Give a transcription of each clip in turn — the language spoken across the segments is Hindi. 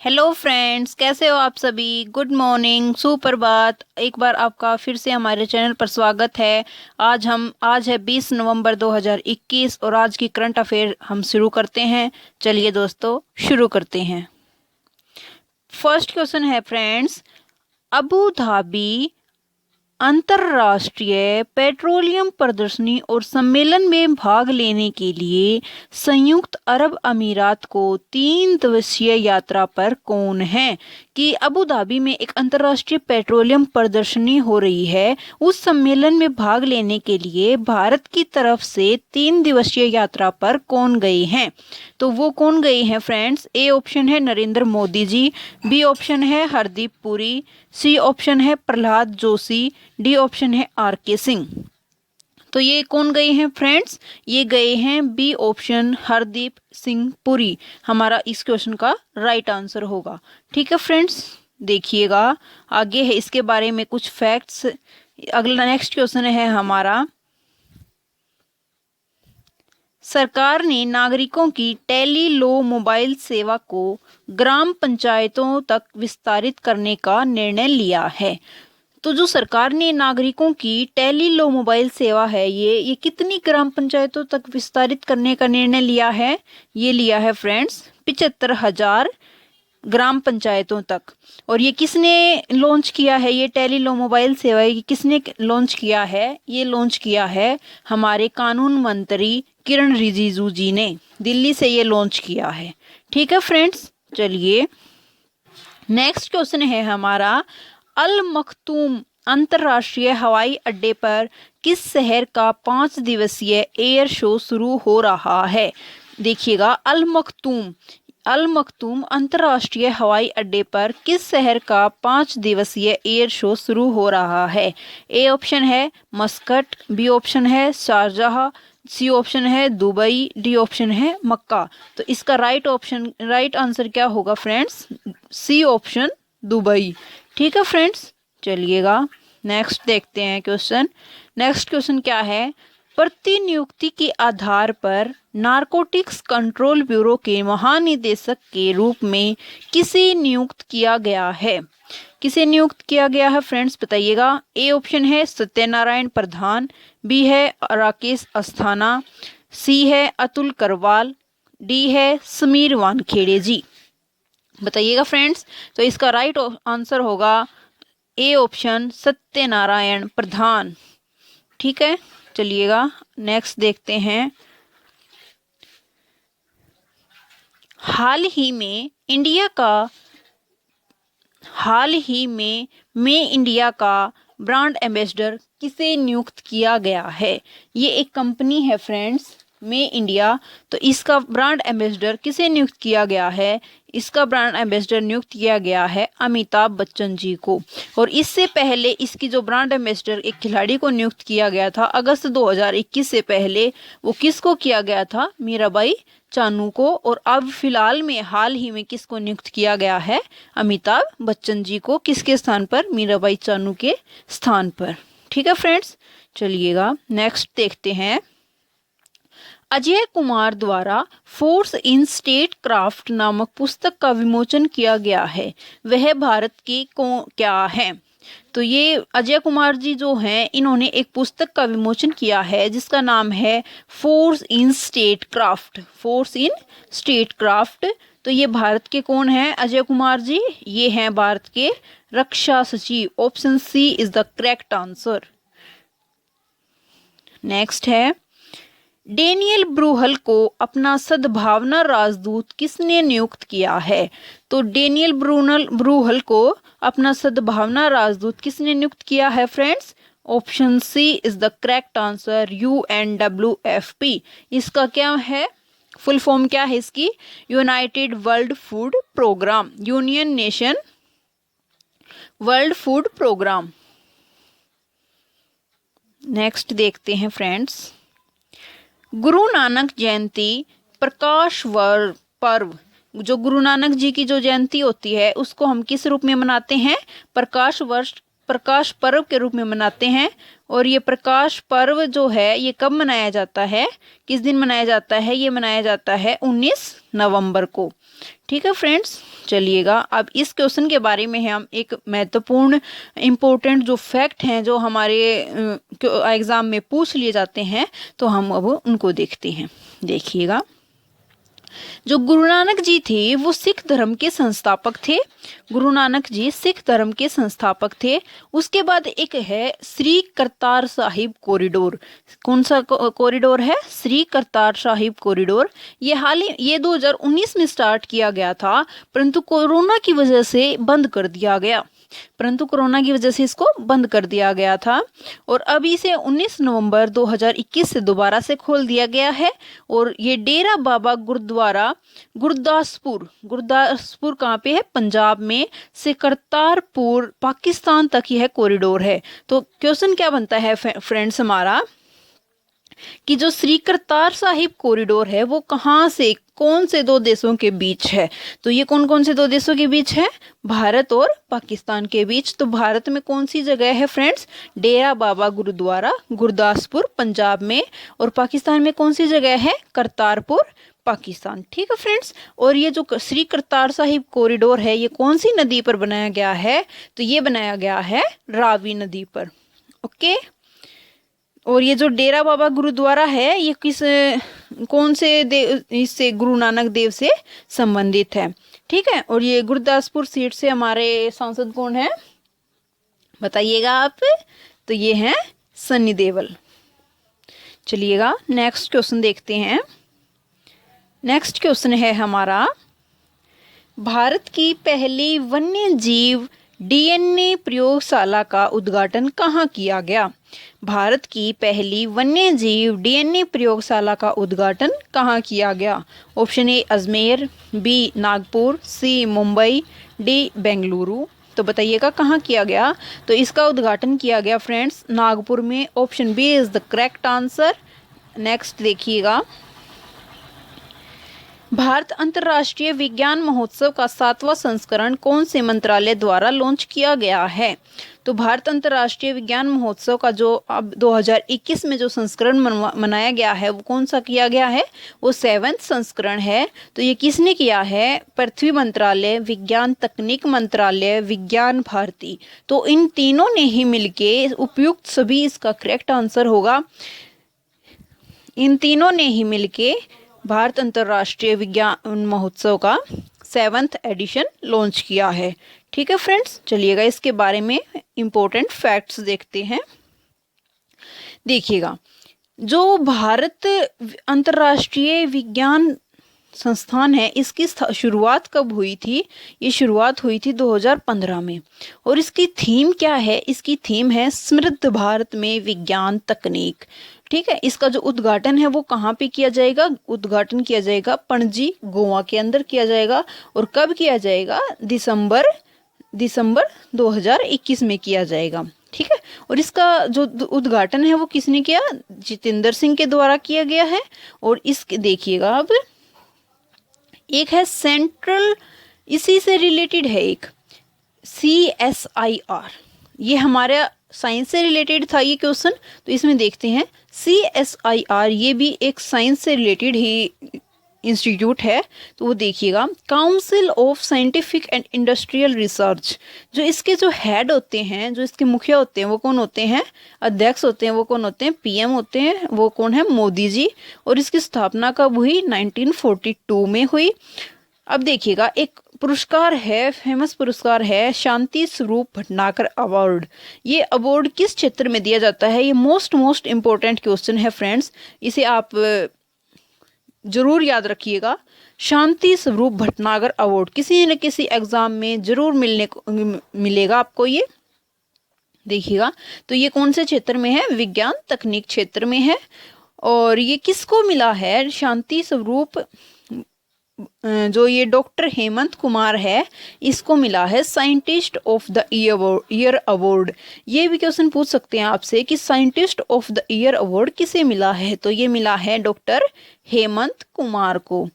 हेलो फ्रेंड्स, कैसे हो आप सभी। गुड मॉर्निंग, सुप्रभात। एक बार आपका फिर से हमारे चैनल पर स्वागत है। आज है 20 नवंबर 2021 और आज की करंट अफेयर हम शुरू करते हैं। चलिए दोस्तों, शुरू करते हैं। फर्स्ट क्वेश्चन है फ्रेंड्स, अबू धाबी अंतर्राष्ट्रीय पेट्रोलियम प्रदर्शनी और सम्मेलन में भाग लेने के लिए संयुक्त अरब अमीरात को 3 दिवसीय यात्रा पर कौन है। कि अबू धाबी में एक अंतर्राष्ट्रीय पेट्रोलियम प्रदर्शनी हो रही है, उस सम्मेलन में भाग लेने के लिए भारत की तरफ से 3 दिवसीय यात्रा पर कौन गए हैं। तो वो कौन गए हैं फ्रेंड्स। ए ऑप्शन है नरेंद्र मोदी जी, बी ऑप्शन है हरदीप पुरी, सी ऑप्शन है प्रहलाद जोशी, डी ऑप्शन है आर के सिंह। तो ये कौन गए हैं फ्रेंड्स, ये गए हैं बी ऑप्शन हरदीप सिंह पुरी। हमारा इस क्वेश्चन का राइट आंसर होगा। ठीक है फ्रेंड्स, देखिएगा आगे है इसके बारे में कुछ फैक्ट्स। अगला नेक्स्ट क्वेश्चन है हमारा, सरकार ने नागरिकों की टेली लॉ मोबाइल सेवा को ग्राम पंचायतों तक विस्तारित करने का निर्णय लिया है। तो जो सरकार ने नागरिकों की टेली लॉ मोबाइल सेवा है, ये कितनी ग्राम पंचायतों तक विस्तारित करने का निर्णय लिया है। ये लिया है फ्रेंड्स 75,000 ग्राम पंचायतों तक। और ये किसने लॉन्च किया है, ये टेली लॉ मोबाइल सेवा ये किसने लॉन्च किया है। ये लॉन्च किया है हमारे कानून मंत्री किरण रिजिजू जी ने, दिल्ली से ये लॉन्च किया है। ठीक है फ्रेंड्स, चलिए नेक्स्ट क्वेश्चन है हमारा, अल मखतूम अंतर्राष्ट्रीय हवाई अड्डे पर किस शहर का 5 दिवसीय एयर शो शुरू हो रहा है। देखिएगा, अल मखतूम अंतर्राष्ट्रीय हवाई अड्डे पर किस शहर का 5 दिवसीय एयर शो शुरू हो रहा है। ए ऑप्शन है मस्कट, बी ऑप्शन है शारजाह, सी ऑप्शन है दुबई, डी ऑप्शन है मक्का। तो इसका राइट आंसर क्या होगा फ्रेंड्स, सी ऑप्शन दुबई। ठीक है फ्रेंड्स, चलिएगा नेक्स्ट देखते हैं क्वेश्चन। नेक्स्ट क्वेश्चन क्या है, प्रतिनियुक्ति के आधार पर नारकोटिक्स कंट्रोल ब्यूरो के महानिदेशक के रूप में किसे नियुक्त किया गया है। किसे नियुक्त किया गया है फ्रेंड्स, बताइएगा। ए ऑप्शन है सत्यनारायण प्रधान, बी है राकेश अस्थाना, सी है अतुल करवाल, डी है समीर वानखेड़े जी। बताइएगा फ्रेंड्स। तो इसका राइट आंसर होगा ए ऑप्शन सत्यनारायण प्रधान। ठीक है, चलिएगा नेक्स्ट देखते हैं। हाल ही में मे इंडिया का ब्रांड एम्बेसडर किसे नियुक्त किया गया है। ये एक कंपनी है फ्रेंड्स, मे इंडिया। तो इसका ब्रांड एम्बेसडर किसे नियुक्त किया गया है। इसका ब्रांड एम्बेसडर नियुक्त किया गया है अमिताभ बच्चन जी को। और इससे पहले इसकी जो ब्रांड एम्बेसडर एक खिलाड़ी को नियुक्त किया गया था अगस्त 2021 से पहले, वो किसको किया गया था, मीराबाई चानू को। और अब फिलहाल में हाल ही में किसको नियुक्त किया गया है, अमिताभ बच्चन जी को। किसके स्थान पर, मीराबाई चानू के स्थान पर। ठीक है फ्रेंड्स, चलिएगा नेक्स्ट देखते हैं। अजय कुमार द्वारा फोर्स इन स्टेट क्राफ्ट नामक पुस्तक का विमोचन किया गया है, वह भारत के क्या है। तो ये अजय कुमार जी जो हैं, इन्होंने एक पुस्तक का विमोचन किया है जिसका नाम है force in state craft. Force in state craft. तो ये भारत के कौन हैं, अजय कुमार जी। ये हैं भारत के रक्षा सचिव। Option C is the correct answer. Next है, डेनियल ब्रूहल को अपना सद्भावना राजदूत किसने नियुक्त किया है। तो डेनियल ब्रूहल को अपना सद्भावना राजदूत किसने नियुक्त किया है friends. Option C is the correct answer, UNWFP। इसका क्या है, फुल फॉर्म क्या है इसकी, united world food programme, union nation world food programme. Next देखते हैं फ्रेंड्स, गुरु नानक जयंती प्रकाश पर्व, जो गुरु नानक जी की जो जयंती होती है उसको हम किस रूप में मनाते हैं, प्रकाश पर्व के रूप में मनाते हैं। और ये प्रकाश पर्व जो है ये कब मनाया जाता है, किस दिन मनाया जाता है, ये मनाया जाता है 19 नवंबर को। ठीक है फ्रेंड्स, चलिएगा अब इस क्वेश्चन के बारे में हम एक महत्वपूर्ण इम्पोर्टेंट जो फैक्ट हैं जो हमारे एग्जाम में पूछ लिए जाते हैं, तो हम अब उनको देखते हैं। देखिएगा, जो गुरु नानक जी थे वो सिख धर्म के संस्थापक थे। गुरु नानक जी सिख धर्म के संस्थापक थे। उसके बाद एक है श्री करतार साहिब कॉरिडोर। कौन सा कॉरिडोर है? श्री करतार साहिब कॉरिडोर। ये 2019 में स्टार्ट किया गया था, परंतु कोरोना की वजह से बंद कर दिया गया। इसको बंद कर दिया गया था और अब इसे 19 नवंबर 2021 से दोबारा से खोल दिया गया है। और ये डेरा बाबा गुरुद्वारा गुरदासपुर कहाँ पे है? पंजाब में, से करतारपुर पाकिस्तान तक यह कॉरिडोर है। तो क्वेश्चन क्या बनता है फ्रेंड्स हमारा, कि जो श्री करतार साहिब कॉरिडोर है वो कहाँ से कौन से दो देशों के बीच है? तो ये कौन कौन से दो देशों के बीच है? भारत और पाकिस्तान के बीच। तो भारत में कौन सी जगह है फ्रेंड्स? डेरा बाबा गुरुद्वारा गुरदासपुर पंजाब में। और पाकिस्तान में कौन सी जगह है? करतारपुर पाकिस्तान। ठीक है फ्रेंड्स, और ये जो श्री करतार साहिब कॉरिडोर है ये कौन सी नदी पर बनाया गया है? तो ये बनाया गया है रावी नदी पर। ओके, और ये जो डेरा बाबा गुरुद्वारा है ये कौन से इससे गुरु नानक देव से संबंधित है। ठीक है, और ये गुरदासपुर सीट से हमारे सांसद कौन है बताइएगा आप? तो ये हैं सन्नी देओल। चलिएगा नेक्स्ट क्वेश्चन देखते हैं। नेक्स्ट क्वेश्चन है हमारा, भारत की पहली वन्य जीव डीएनए प्रयोगशाला का उद्घाटन कहाँ किया गया? भारत की पहली वन्य जीव डीएनए प्रयोगशाला का उद्घाटन कहाँ किया गया? Option A Ajmer, B Nagpur, C Mumbai, D Bengaluru. तो बताइएगा कहाँ किया गया? तो इसका उद्घाटन किया गया फ्रेंड्स नागपुर में। Option B is the correct answer. Next देखिएगा, भारत अंतर्राष्ट्रीय विज्ञान महोत्सव का 7वां संस्करण कौन से मंत्रालय द्वारा लॉन्च किया गया है? तो भारत अंतर्राष्ट्रीय विज्ञान महोत्सव का जो अब 2021 में जो संस्करण मनाया गया है वो कौन सा किया गया है? वो 7वां संस्करण है। तो ये किसने किया है? पृथ्वी मंत्रालय, विज्ञान तकनीक मंत्रालय, विज्ञान भारती। तो इन तीनों ने ही मिलके उपयुक्त सभी इसका करेक्ट आंसर होगा। इन तीनों ने ही मिलके भारत अंतर्राष्ट्रीय विज्ञान महोत्सव का 7वां एडिशन लॉन्च किया है। ठीक है फ्रेंड्स, चलिएगा इसके बारे में इम्पोर्टेंट फैक्ट्स देखते हैं। देखिएगा, जो भारत अंतर्राष्ट्रीय विज्ञान संस्थान है इसकी शुरुआत कब हुई थी? ये शुरुआत हुई थी 2015 में। और इसकी थीम क्या है? इसकी थीम है समृद्ध भारत में विज्ञान तकनीक। ठीक है, इसका जो उद्घाटन है वो कहाँ पे किया जाएगा? उद्घाटन किया जाएगा पणजी गोवा के अंदर किया जाएगा। और कब किया जाएगा? दिसंबर 2021 में किया जाएगा। ठीक है, और इसका जो उद्घाटन है वो किसने किया? जितेंद्र सिंह के द्वारा किया गया है। और इसके देखिएगा, अब एक है सेंट्रल, इसी से रिलेटेड है एक CSIR। ये हमारे साइंस से रिलेटेड था ये क्वेश्चन, तो इसमें देखते हैं CSIR। ये भी एक साइंस से रिलेटेड ही इंस्टीट्यूट है। तो वो देखिएगा, council of scientific and industrial research. जो इसके जो हेड होते हैं, जो इसके मुखिया होते हैं वो कौन होते हैं? अध्यक्ष होते हैं वो कौन होते हैं? PM होते हैं, वो कौन है? मोदी जी। और इसकी स्थापना कब हुई? 1942 में हुई। अब देखिएगा, एक पुरस्कार है, फेमस पुरस्कार है शांति स्वरूप भटनागर अवार्ड। ये अवार्ड किस क्षेत्र में दिया जाता है? ये मोस्ट इम्पोर्टेंट क्वेश्चन है फ्रेंड्स, इसे आप जरूर याद रखिएगा। शांति स्वरूप भटनागर अवार्ड किसी न किसी एग्जाम में जरूर मिलेगा आपको ये। देखिएगा, तो ये कौन से क्षेत्र में है? विज्ञान तकनीक क्षेत्र में है। और ये किसको मिला है? शांति स्वरूप जो ये डॉक्टर हेमंत कुमार है इसको मिला है scientist of the year award. ये भी क्वेश्चन पूछ सकते हैं आपसे कि scientist of the year award किसे मिला है? तो ये मिला है डॉक्टर हेमंत कुमार को।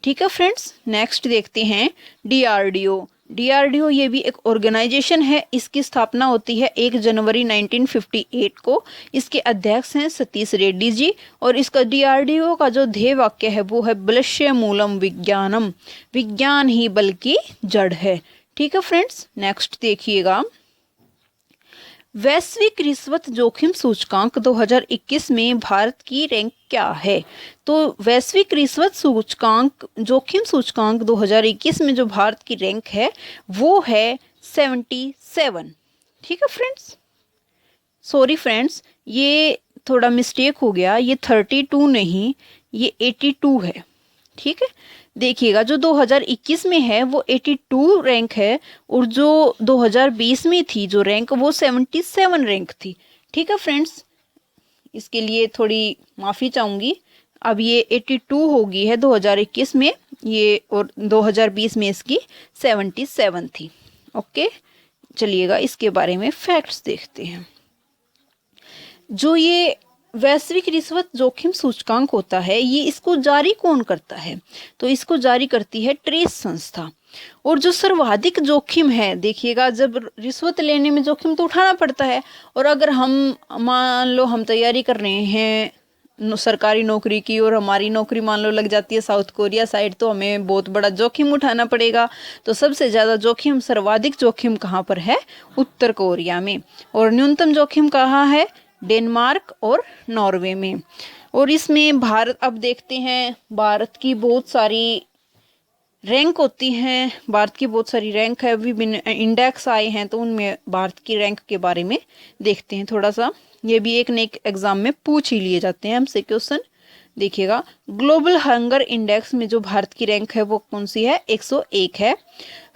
ठीक है फ्रेंड्स, नेक्स्ट देखते हैं DRDO। डीआरडीओ ये भी एक ऑर्गेनाइजेशन है। इसकी स्थापना होती है 1 जनवरी 1958 को। इसके अध्यक्ष हैं सतीश रेड्डी जी। और इसका डीआरडीओ का जो ध्येय वाक्य है वो है बलश्य मूलम विज्ञानम, विज्ञान ही बल की जड़ है। ठीक है फ्रेंड्स, नेक्स्ट देखिएगा, वैश्विक रिश्वत जोखिम सूचकांक 2021 में भारत की रैंक क्या है? तो वैश्विक रिश्वत सूचकांक जोखिम सूचकांक 2021 में जो भारत की रैंक है वो है 77। ठीक है फ्रेंड्स, सॉरी फ्रेंड्स, ये थोड़ा मिस्टेक हो गया, ये 32 नहीं, ये 82 है। ठीक है, देखिएगा जो 2021 में है वो 82 रैंक है और जो 2020 में थी जो रैंक वो 77 रैंक थी। ठीक है फ्रेंड्स, इसके लिए थोड़ी माफ़ी चाहूँगी। अब ये 82 हो गई है 2021 में ये, और 2020 में इसकी 77 थी। ओके, चलिएगा इसके बारे में फैक्ट्स देखते हैं। जो ये वैश्विक रिश्वत जोखिम सूचकांक होता है ये इसको जारी कौन करता है? तो इसको जारी करती है ट्रेस संस्था। और जो सर्वाधिक जोखिम है, देखिएगा जब रिश्वत लेने में जोखिम तो उठाना पड़ता है, और अगर हम मान लो हम तैयारी कर रहे हैं सरकारी नौकरी की और हमारी नौकरी मान लो लग जाती है साउथ कोरिया साइड, तो हमें बहुत बड़ा जोखिम उठाना पड़ेगा। तो सबसे ज़्यादा जोखिम, सर्वाधिक जोखिम कहाँ पर है? उत्तर कोरिया में। और न्यूनतम जोखिम कहाँ है? डेनमार्क और नॉर्वे में। और इसमें भारत, अब देखते हैं भारत की बहुत सारी रैंक होती हैं, भारत की बहुत सारी रैंक है, विभिन्न इंडेक्स आए हैं, तो उनमें भारत की रैंक के बारे में देखते हैं थोड़ा सा। ये भी एक न एक एग्जाम में पूछ ही लिए जाते हैं हमसे क्वेश्चन। देखिएगा, ग्लोबल हंगर इंडेक्स में जो भारत की रैंक है वो कौन सी है? 101 है।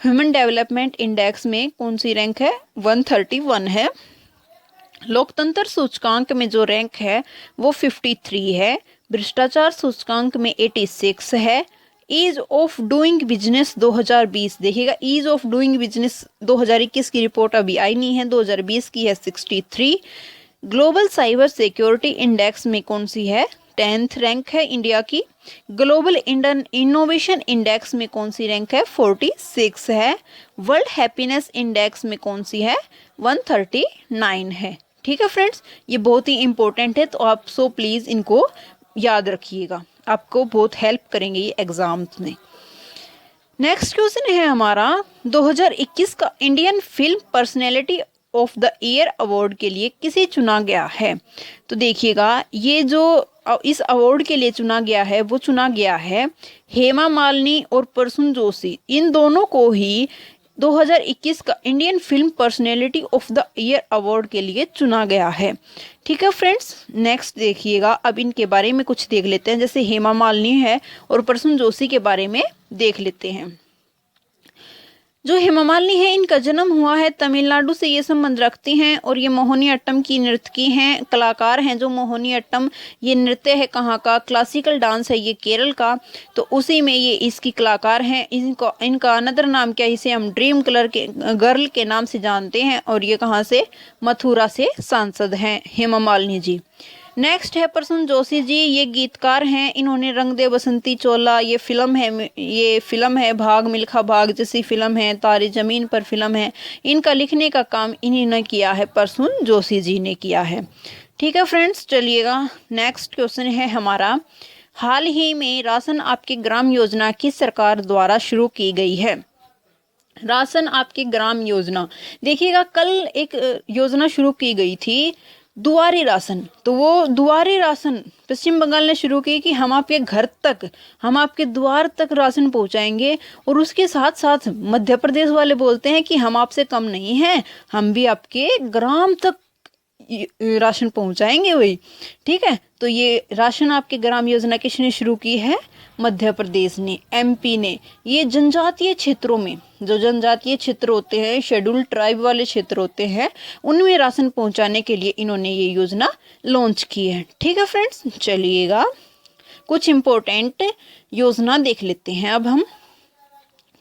ह्यूमन डेवलपमेंट इंडेक्स में कौन सी रैंक है? 131 है। लोकतंत्र सूचकांक में जो रैंक है वो 53 है। भ्रष्टाचार सूचकांक में 86 है। ईज ऑफ डूइंग बिजनेस 2020, देखिएगा ईज ऑफ डूइंग बिजनेस 2021 की रिपोर्ट अभी आई नहीं है, 2020 की है 63। ग्लोबल साइबर सिक्योरिटी इंडेक्स में कौन सी है? 10th रैंक है इंडिया की। ग्लोबल इंडियन इनोवेशन इंडेक्स में कौन सी रैंक है? 46 है। वर्ल्ड हैप्पीनेस इंडेक्स में कौन सी है? 139 है। ठीक है फ्रेंड्स, ये बहुत ही इंपॉर्टेंट है, तो आप सो प्लीज़ इनको याद रखिएगा, आपको बहुत हेल्प करेंगे ये एग्जाम्स में। नेक्स्ट क्वेश्चन है हमारा, 2021 का Indian film personality of the year award के लिए किसे चुना गया है? तो देखिएगा, ये जो इस अवार्ड के लिए चुना गया है वो चुना गया है हेमा मालिनी और प्रसून जोशी। इन दोनों को ही 2021 का Indian film personality of the year award के लिए चुना गया है। ठीक है फ्रेंड्स, नेक्स्ट देखिएगा, अब इनके बारे में कुछ देख लेते हैं। जैसे हेमा मालिनी है और प्रसून जोशी के बारे में देख लेते हैं। जो हेमा मालिनी है इनका जन्म हुआ है तमिलनाडु से, ये संबंध रखती हैं, और ये मोहिनी अट्टम की नर्तकी हैं, कलाकार हैं। जो मोहिनी अट्टम ये नृत्य है कहाँ का? क्लासिकल डांस है ये केरल का, तो उसी में ये इसकी कलाकार हैं। इनका अनदर नाम क्या है? इसे हम ड्रीम कलर के गर्ल के नाम से जानते हैं, और ये कहाँ से? मथुरा से सांसद हैं हेमा मालिनी जी। नेक्स्ट है प्रसून जोशी जी, ये गीतकार हैं। इन्होंने रंग दे बसंती चोला ये फिल्म है, भाग मिल्खा भाग जैसी फिल्म है, तारे जमीन पर फिल्म है, इनका लिखने का काम इन्हीं ने किया है, प्रसून जोशी जी ने किया है। ठीक है फ्रेंड्स, चलिएगा नेक्स्ट क्वेश्चन है हमारा, हाल ही में राशन आपके ग्राम योजना किस सरकार द्वारा शुरू की गई है? राशन आपके ग्राम योजना, देखिएगा कल एक योजना शुरू की गई थी दुआरे राशन। तो वो दुआरे राशन पश्चिम बंगाल ने शुरू की कि हम आपके घर तक, हम आपके द्वार तक राशन पहुंचाएंगे। और उसके साथ साथ मध्य प्रदेश वाले बोलते हैं कि हम आपसे कम नहीं हैं, हम भी आपके ग्राम तक राशन पहुंचाएंगे वही। ठीक है, तो ये राशन आपके ग्राम योजना किसने शुरू की है? मध्य प्रदेश ने, एमपी ने। ये जनजातीय क्षेत्रों में, जो जनजातीय क्षेत्र होते हैं, शेड्यूल्ड ट्राइब वाले क्षेत्र होते हैं, उनमें राशन पहुंचाने के लिए इन्होंने ये योजना लॉन्च की है। ठीक है फ्रेंड्स, चलिएगा कुछ इम्पोर्टेंट योजना देख लेते हैं अब हम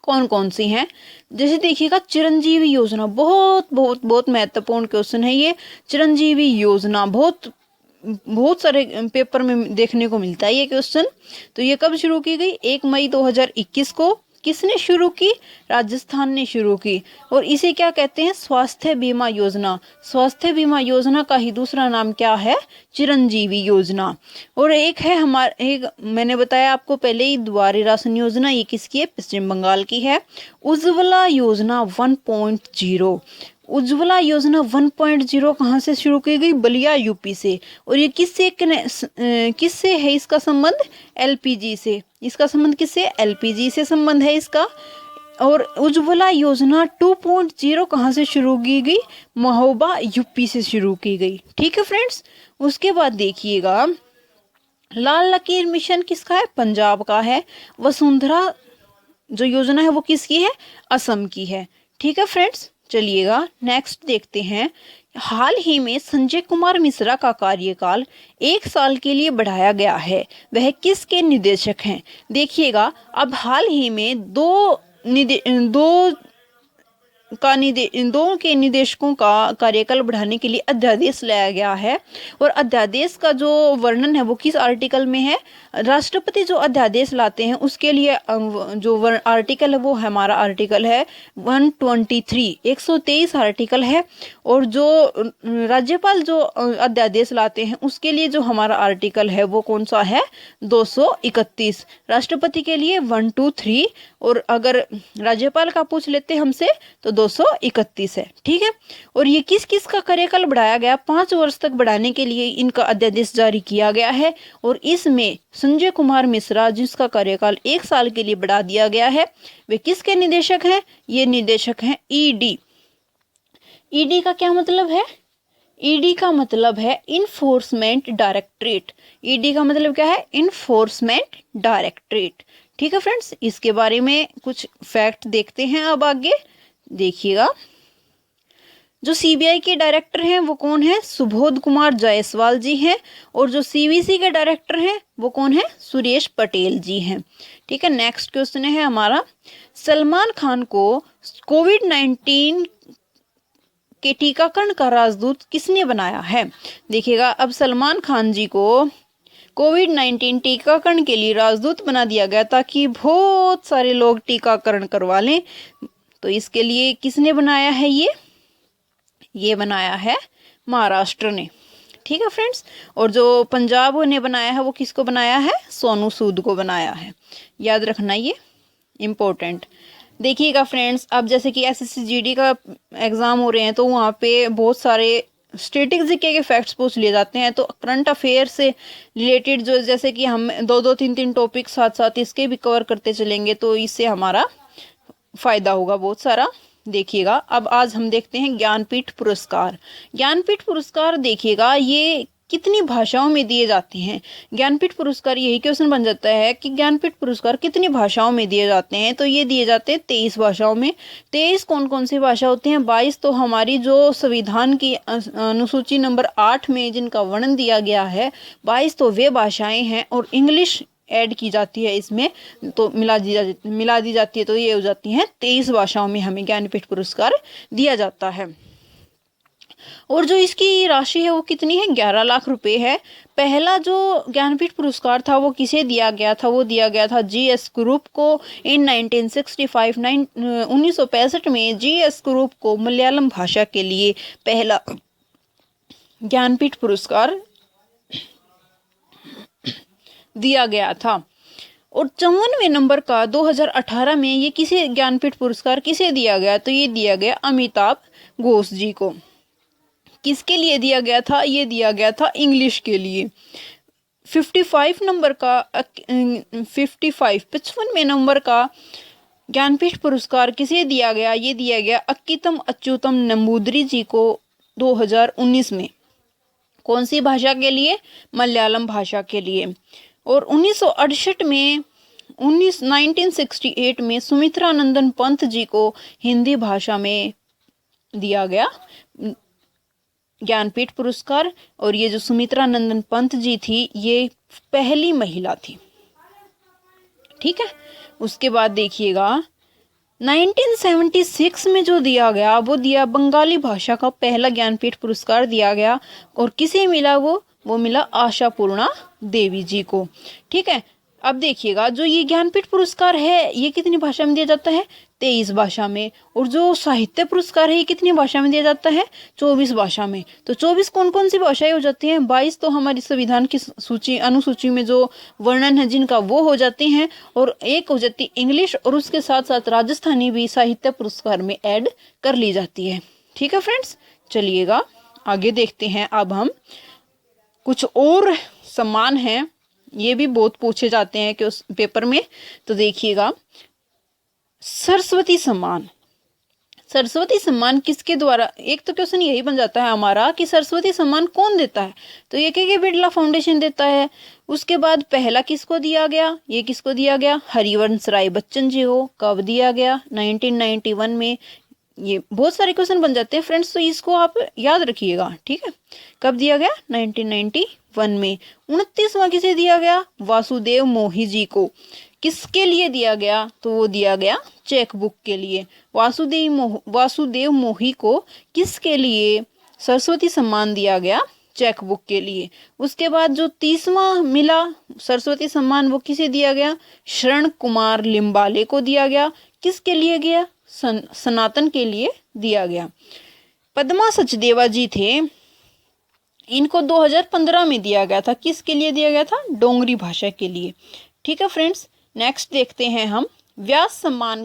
कौन कौन सी हैं। जैसे देखिएगा चिरंजीवी योजना, बहुत बहुत बहुत महत्वपूर्ण क्वेश्चन है ये। चिरंजीवी योजना बहुत सारे पेपर में देखने को मिलता है ये क्वेश्चन। तो ये कब शुरू की गई? 1 मई 2021 को किसने शुरू की? राजस्थान ने शुरू की। और इसे क्या कहते हैं? स्वास्थ्य बीमा योजना। स्वास्थ्य बीमा योजना का ही दूसरा नाम क्या है? चिरंजीवी योजना। और एक है एक मैंने बताया आपको पहले ही, द्वारे राशन योजना, ये किसकी है? पश्चिम बंगाल की है। उज्ज्वला योजना 1.0। उज्ज्वला योजना 1.0 कहाँ से शुरू की गई? बलिया, यूपी से। और ये किससे है इसका संबंध? एलपीजी से। इसका संबंध किससे? एलपीजी से संबंध है इसका। और उज्ज्वला योजना 2.0 कहाँ से शुरू की गई? महोबा, यूपी से शुरू की गई। ठीक है फ्रेंड्स। उसके बाद देखिएगा, लाल लकीर मिशन किसका है? पंजाब का है। वसुंधरा जो योजना है वो किसकी है? असम की है। ठीक है फ्रेंड्स, चलिएगा नेक्स्ट देखते हैं। हाल ही में संजय कुमार मिश्रा का कार्यकाल 1 साल के लिए बढ़ाया गया है, वह किसके निदेशक हैं? देखिएगा, अब हाल ही में दो के निदेशकों का कार्यकाल बढ़ाने के लिए अध्यादेश लाया गया है। और अध्यादेश का जो वर्णन है वो किस आर्टिकल में है? राष्ट्रपति जो अध्यादेश लाते हैं उसके लिए जो आर्टिकल है वो हमारा आर्टिकल है 123, 123 आर्टिकल है। और जो राज्यपाल जो अध्यादेश लाते हैं उसके लिए जो हमारा आर्टिकल है वो कौन सा है? 231। राष्ट्रपति के लिए 1, 2, 3, और अगर राज्यपाल का पूछ लेते हमसे तो 231 है। ठीक है। और ये किस किस का कार्यकाल बढ़ाया गया? 5 वर्ष तक बढ़ाने के लिए इनका अध्यादेश जारी किया गया है। और इसमें संजय कुमार मिश्रा, जिसका कार्यकाल 1 साल के लिए बढ़ा दिया गया है, वे किसके निदेशक हैं? ये निदेशक हैं ईडी। ईडी का क्या मतलब है? ईडी का मतलब है इन्फोर्समेंट डायरेक्टरेट। ईडी का मतलब क्या है? Enforcement directorate. ठीक है फ्रेंड्स, इसके बारे में कुछ फैक्ट देखते हैं। अब आगे देखिएगा, जो सीबीआई के डायरेक्टर हैं वो कौन है? सुबोध कुमार जायसवाल जी हैं। और जो सीवीसी के डायरेक्टर हैं वो कौन है? सुरेश पटेल जी हैं। ठीक है। नेक्स्ट क्वेश्चन है हमारा, सलमान खान को कोविड-19 के टीकाकरण का राजदूत किसने बनाया है? देखिएगा, अब सलमान खान जी को कोविड-19 टीकाकरण के लिए राजदूत बना दिया गया ताकि बहुत सारे लोग टीकाकरण करवा लें। तो इसके लिए किसने बनाया है? ये बनाया है महाराष्ट्र ने। ठीक है फ्रेंड्स। और जो पंजाब ने बनाया है वो किसको बनाया है? सोनू सूद को बनाया है। याद रखना, ये इम्पोर्टेंट। देखिएगा फ्रेंड्स, अब जैसे कि एसएससी जीडी का एग्जाम हो रहे हैं तो वहाँ पे बहुत सारे स्टैटिक जीके के फैक्ट्स पूछ लिए जाते हैं। तो करंट अफेयर से रिलेटेड जो, जैसे कि हम 2-2, 3-3 टॉपिक साथ साथ इसके भी कवर करते चलेंगे तो इससे हमारा फायदा होगा बहुत सारा। देखिएगा, अब आज हम देखते हैं ज्ञानपीठ पुरस्कार। ज्ञानपीठ पुरस्कार देखिएगा, ये कितनी भाषाओं में दिए जाते हैं? ज्ञानपीठ पुरस्कार, यही क्वेश्चन बन जाता है कि ज्ञानपीठ पुरस्कार कितनी भाषाओं में दिए जाते हैं? तो ये दिए जाते हैं 23 भाषाओं में। 23 कौन कौन सी भाषा होती हैं? 22 तो हमारी जो संविधान की अनुसूची नंबर 8 में जिनका वर्णन दिया गया है, 22 तो वे भाषाएं हैं। और इंग्लिश ऐड की जाती है इसमें, तो मिला दी जाती है, तो ये हो जाती हैं 23 भाषाओं में हमें ज्ञानपीठ पुरस्कार दिया जाता है। और जो इसकी राशि है वो कितनी है? 11 लाख रुपए है। पहला जो ज्ञानपीठ पुरस्कार था वो किसे दिया गया था? वो दिया गया था जीएस ग्रुप को इन 1965 1965 में जीएस ग्रुप को मलयालम भाषा के लिए पहला ज्ञानपीठ पुरस्कार दिया गया था। और 54वें नंबर का 2018 में ये किसे ज्ञानपीठ पुरस्कार किसे दिया गया? तो ये दिया गया अमिताभ घोष जी को। किसके लिए दिया गया था? ये दिया गया था इंग्लिश के लिए। 55 नंबर का 55वें नंबर का ज्ञानपीठ पुरस्कार किसे दिया गया? ये दिया गया अक्कीतम अच्युतम नंबूदरी जी को 2019 में। कौन सी भाषा के लिए? मलयालम भाषा के लिए। और 1968 में सुमित्रा नंदन पंत जी को हिंदी भाषा में दिया गया ज्ञानपीठ पुरस्कार। और ये जो सुमित्रा नंदन पंत जी थी, ये पहली महिला थी। ठीक है। उसके बाद देखिएगा, 1976 में जो दिया गया वो दिया बंगाली भाषा का पहला ज्ञानपीठ पुरस्कार दिया गया। और किसे मिला? वो मिला आशापूर्णा देवी जी को। ठीक है। अब देखिएगा, जो ये ज्ञानपीठ पुरस्कार है ये कितनी भाषा में दिया जाता है? 23 भाषा में। और जो साहित्य पुरस्कार है ये कितनी भाषा में दिया जाता है? 24 भाषा में। तो 24 कौन कौन सी भाषाएं हो जाती हैं? 22 तो हमारी संविधान की सूची अनुसूची में जो वर्णन है जिनका वो हो जाते हैं, और एक हो जाती इंग्लिश, और उसके साथ साथ राजस्थानी भी साहित्य पुरस्कार में ऐड कर ली जाती है। ठीक है फ्रेंड्स, चलिएगा आगे देखते हैं। अब हम कुछ और सम्मान हैं, ये भी बहुत पूछे जाते हैं कि उस पेपर में। तो देखिएगा, सरस्वती सम्मान। सरस्वती सम्मान किसके द्वारा, एक तो क्वेश्चन यही बन जाता है हमारा कि सरस्वती सम्मान कौन देता है? तो ये के बिरला फाउंडेशन देता है। उसके बाद पहला किसको दिया गया? ये किसको दिया गया? हरिवंश राय बच्चन जी को। कब दिया गया? 1991 में। ये बहुत सारे क्वेश्चन बन जाते हैं फ्रेंड्स, तो इसको आप याद रखिएगा। ठीक है, कब दिया गया? 1991 में। 29वां किसे दिया गया? वासुदेव मोही जी को। किसके लिए दिया गया? तो वो दिया गया चेक बुक के लिए। वासुदेव मोही को किसके लिए सरस्वती सम्मान दिया गया? चेक बुक के लिए। उसके बाद जो 30वां मिला सरस्वती सम्मान, वो किसे दिया गया? शरण कुमार लिम्बाले को दिया गया। किसके लिए गया? सनातन के लिए दिया गया। पद्मा सचदेवा जी थे, इनको 2015 में दिया गया था। किसके लिए दिया गया था? डोंगरी भाषा के लिए। ठीक है फ्रेंड्स, नेक्स्ट देखते हैं हम व्यास सम्मान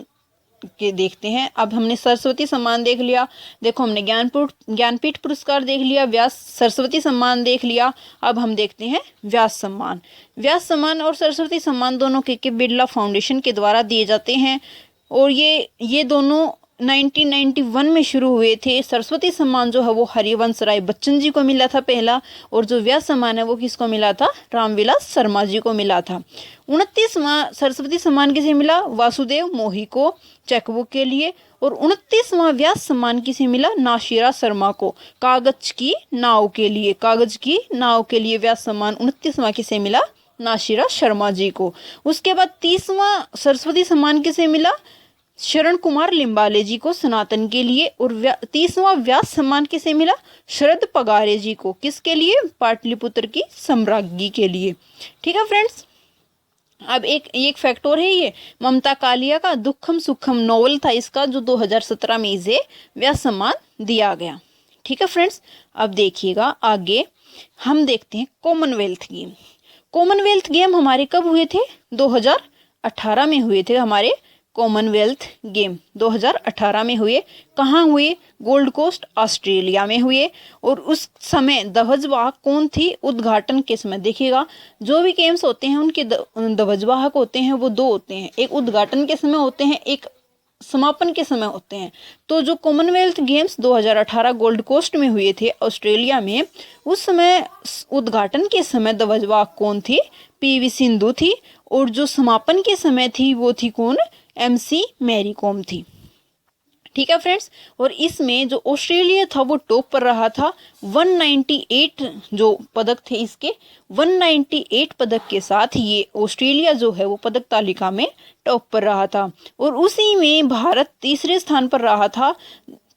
के देखते हैं। अब हमने सरस्वती सम्मान देख लिया, देखो हमने ज्ञानपीठ पुरस्कार देख लिया, व्यास सरस्वती सम्मान देख लिया। अब हम देखते हैं व्यास सम्मान। व्यास सम्मान और सरस्वती सम्मान दोनों के बिरला फाउंडेशन के द्वारा दिए जाते हैं, और ये दोनों 1991 में शुरू हुए थे। सरस्वती सम्मान जो है वो हरिवंश राय बच्चन जी को मिला था पहला, और जो व्यास सम्मान है वो किसको मिला था? रामविलास शर्मा जी को मिला था। 29वां सरस्वती सम्मान किसे मिला? वासुदेव मोही को चेकबुक के लिए। और 29वां व्यास सम्मान किसे मिला? नाशिरा शर्मा को कागज की नाव के लिए। कागज की नाव के लिए व्यास सम्मान 29वां किसे मिला? नाशिरा शर्मा जी को। उसके बाद 30वां सरस्वती सम्मान किसे मिला? शरण कुमार लिम्बाले जी को सनातन के लिए। और 30वां व्यास सम्मान किसे मिला? शरद पगारे जी को। किसके लिए? पाटलिपुत्र की सम्राज्ञी के लिए। ठीक है फ्रेंड्स, अब एक फैक्ट और है, ये ममता कालिया का दुखम सुखम नॉवल था इसका, जो 2017 में इसे व्यास सम्मान दिया गया। ठीक है फ्रेंड्स, अब देखिएगा आगे हम देखते हैं कॉमनवेल्थ गेम। कॉमनवेल्थ गेम हमारे कब हुए थे? 2018 में हुए थे हमारे कॉमनवेल्थ गेम। 2018 में हुए। कहाँ हुए? गोल्ड कोस्ट ऑस्ट्रेलिया में हुए। और उस समय ध्वजवाहक कौन थी? उद्घाटन के समय देखिएगा, जो भी गेम्स होते हैं उनके ध्वजवाहक होते हैं वो दो होते हैं, एक उद्घाटन के समय होते हैं, एक समापन के समय होते हैं। तो जो कॉमनवेल्थ गेम्स 2018 गोल्ड कोस्ट में हुए थे ऑस्ट्रेलिया में, उस समय उद्घाटन के समय ध्वजवाहक कौन थी? पीवी सिंधु थी। और जो समापन के समय थी वो थी कौन? MC मैरी कॉम थी। ठीक है फ्रेंड्स, और इसमें जो ऑस्ट्रेलिया था वो टॉप पर रहा था। 198 जो पदक थे इसके, 198 पदक के साथ ये ऑस्ट्रेलिया जो है वो पदक तालिका में टॉप पर रहा था। और उसी में भारत तीसरे स्थान पर रहा था।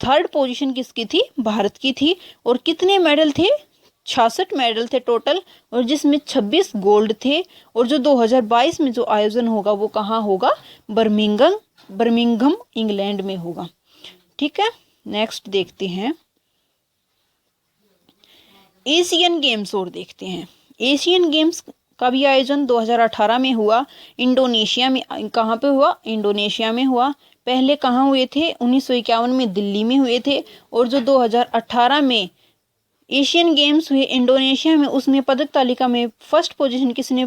थर्ड पोजीशन किसकी थी? भारत की थी। और कितने मेडल थे? 66 मेडल थे टोटल, और जिसमें 26 गोल्ड थे। और जो 2022 में जो आयोजन होगा वो कहाँ होगा? बर्मिंघम इंग्लैंड में होगा। ठीक है, नेक्स्ट देखते हैं एशियन गेम्स और देखते हैं। एशियन गेम्स का भी आयोजन 2018 में हुआ इंडोनेशिया में। कहाँ पे हुआ? इंडोनेशिया में हुआ। पहले कहाँ हुए थे? 1951 में दिल्ली में हुए थे। और जो 2018 में एशियन गेम्स हुए इंडोनेशिया में, उसमें पदक तालिका में फर्स्ट पोजीशन किसने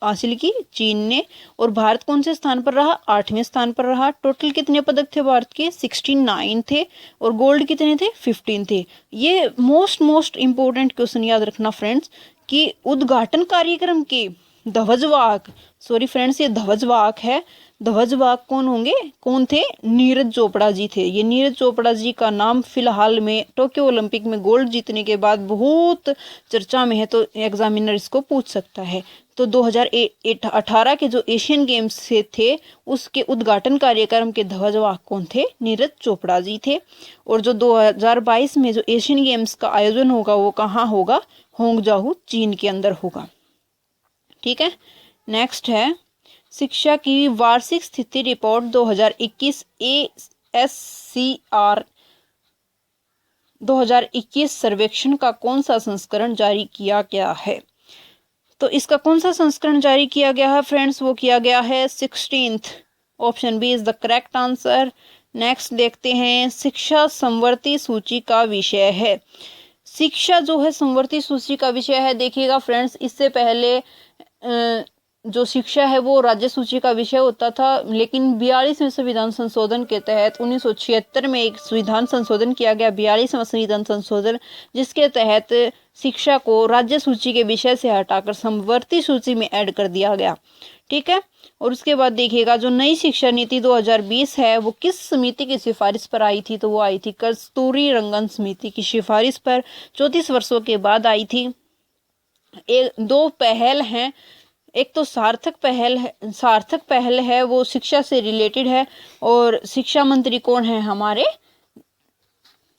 हासिल की? चीन ने। और भारत कौन से स्थान पर रहा? 8वें स्थान पर रहा। टोटल कितने पदक थे भारत के? 69 थे। और गोल्ड कितने थे? 15 थे। ये मोस्ट इंपोर्टेंट क्वेश्चन याद रखना फ्रेंड्स, कि उद्घाटन कार्यक्रम के ध्वजवाहक, सॉरी फ्रेंड्स ये ध्वजवाहक है, ध्वजवाहक कौन होंगे? कौन थे? नीरज चोपड़ा जी थे। ये नीरज चोपड़ा जी का नाम फिलहाल में टोक्यो ओलंपिक में गोल्ड जीतने के बाद बहुत चर्चा में है, तो एग्जामिनर इसको पूछ सकता है। तो 2018 के जो एशियन गेम्स से थे उसके उद्घाटन कार्यक्रम के ध्वजवाहक कौन थे? नीरज चोपड़ा जी थे। और जो 2022 में जो एशियन गेम्स का आयोजन होगा वो कहाँ होगा? होंगजाऊ चीन के अंदर होगा। ठीक है, नेक्स्ट है शिक्षा की वार्षिक स्थिति रिपोर्ट 2021 ASCR 2021 सर्वेक्षण का कौन सा संस्करण जारी किया गया है? तो इसका कौन सा संस्करण जारी किया गया है फ्रेंड्स? वो किया गया है 16th। Option B is the correct answer. Next देखते हैं, शिक्षा समवर्ती सूची का विषय है। शिक्षा जो है समवर्ती सूची का विषय है। देखिएगा फ्रेंड्स, इससे पहले जो शिक्षा है वो राज्य सूची का विषय होता था, लेकिन 42वें संविधान संशोधन के तहत 1976 में एक संविधान संशोधन किया गया, 42वां संविधान संशोधन, जिसके तहत शिक्षा को राज्य सूची के विषय से हटाकर समवर्ती सूची में ऐड कर दिया गया। ठीक है। और उसके बाद देखिएगा, जो नई शिक्षा नीति 2020 है वो किस समिति की सिफारिश पर आई थी? तो वो आई थी कस्तूरी रंगन समिति की सिफारिश पर, 34 वर्षों के बाद आई थी। दो पहल हैं, एक तो सार्थक पहल है, वो शिक्षा से रिलेटेड है। और शिक्षा मंत्री कौन है? हमारे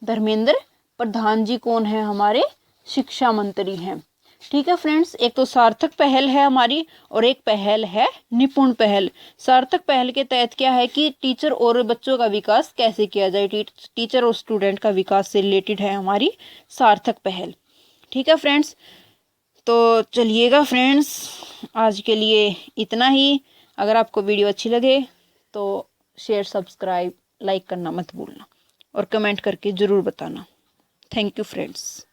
धर्मेंद्र प्रधान जी कौन है? हमारे शिक्षा मंत्री हैं। ठीक है फ्रेंड्स, एक तो सार्थक पहल है हमारी और एक पहल है निपुण पहल। सार्थक पहल के तहत क्या है कि टीचर और बच्चों का विकास कैसे किया जाए, टीचर और स्टूडेंट का विकास से रिलेटेड है हमारी सार्थक पहल। ठीक है फ्रेंड्स, तो चलिएगा फ्रेंड्स, आज के लिए इतना ही। अगर आपको वीडियो अच्छी लगे तो शेयर, सब्सक्राइब, लाइक करना मत भूलना और कमेंट करके ज़रूर बताना। Thank you friends.